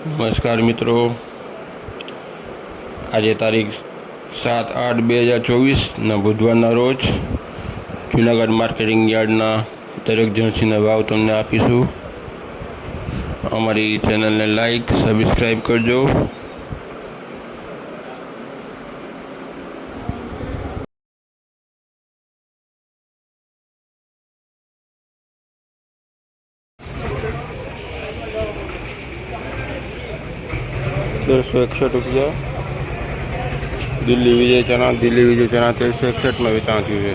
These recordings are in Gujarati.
નમસ્કાર મિત્રો, આજે તારીખ 7/8/2024ના બુધવારના રોજ જૂનાગઢ માર્કેટિંગ યાર્ડના દરેક જણસીના ભાવ તમને આપીશું. અમારી ચેનલને લાઈક સબસ્ક્રાઈબ કરજો. ₹161 દિલ્હી વિજય ચણા 1361 માં વેચાણ થયું છે.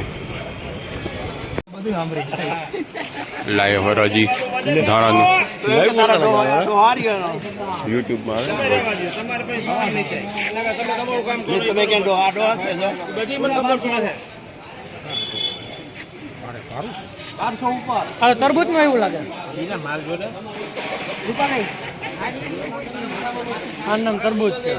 લાઈવ હરાજી ધાણાનું યુટ્યુબમાં તરબૂચ નું એવું લાગે. આ નામ તરબૂચ છે.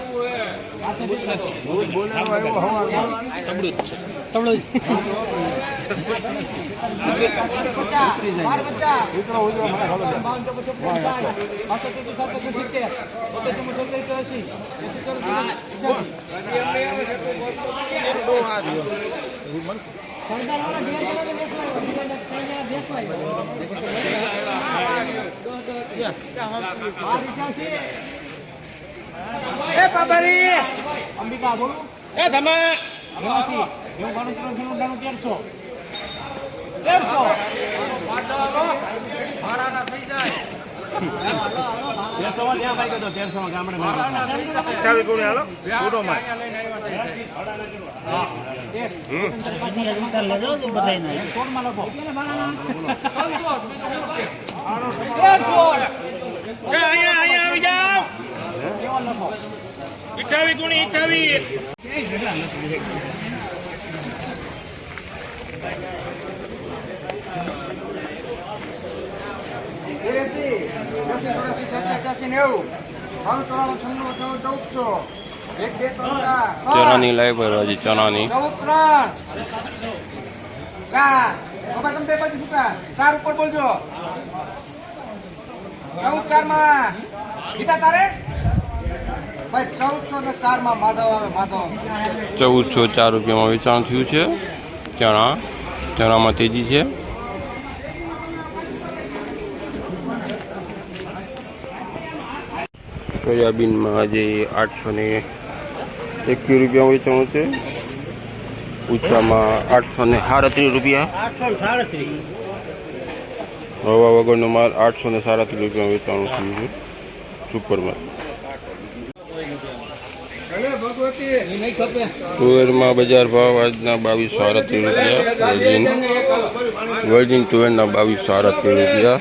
અંબિકા બોલું તમે ચણાની લાઈવ હરાજી ચણાની 4 ઉપર બોલજો. 14 માં ગીતા તારે ભાઈ 1404 માં માધવ આવે. માધવ ₹1404 વેચાણ થયું છે. ચણામાં તેજી છે. સોયાબીનમાં આજે ₹821 વેચાણ છે. ઊંચામાં ₹837. હવા વગરનો માલ ₹837 વેચાણ થયું છે. સુપરમાં તુવેરમાં બજાર ભાવ આજના ₹2238. વર્જિન તુવેરના ₹2238.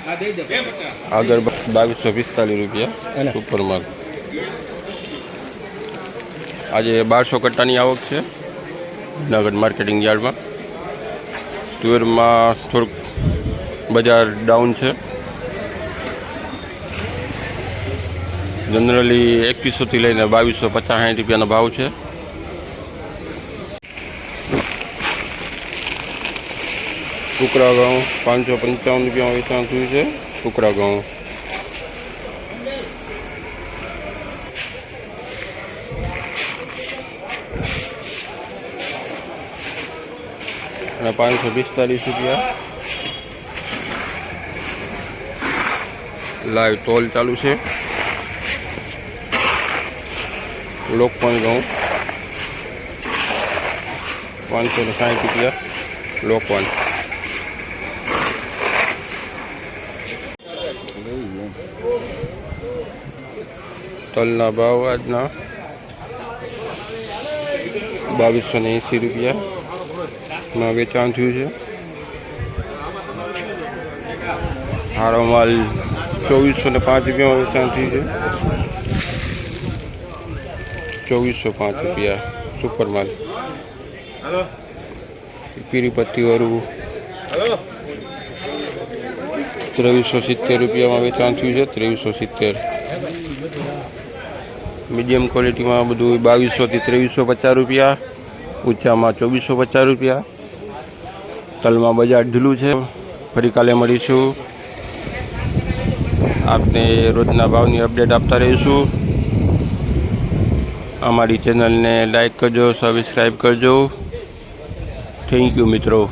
આગળ ₹2245 સુપરમાં. આજે 1200 કટ્ટાની આવક છે જૂનાગઢ માર્કેટિંગ યાર્ડમાં. તુવેરમાં થોડુંક બજાર ડાઉન છે. જનરલી 2100 થી લઈને ₹2250-60 ભાવ છે. ટુકડા ઘઉં ₹555 વેચાણ થયું છે. ટુકડા ઘઉં અને ₹545. લાઈવ તોલ ચાલુ છે. લોકપણ ઘઉં ₹560. લોકપણ તલના ભાવ આજના ₹2280 માં વેચાણ થયું છે. હારો માલ ₹2405 વેચાણ થયું છે. ₹2405 સુપર માલ. પીરી પત્તી વાળું ₹2370 વેચાણ થયું છે. 2370. મીડિયમ ક્વોલિટીમાં બધું ₹2200 થી ₹2350. ઊંચામાં ₹2450. તલમાં બજાર ઢીલું છે. ફરી કાલે મળીશું. આપને રોજના ભાવની અપડેટ આપતા રહીશું. અમારી ચેનલને લાઈક કરજો, સબસ્ક્રાઈબ કરજો. થેન્ક યુ મિત્રો.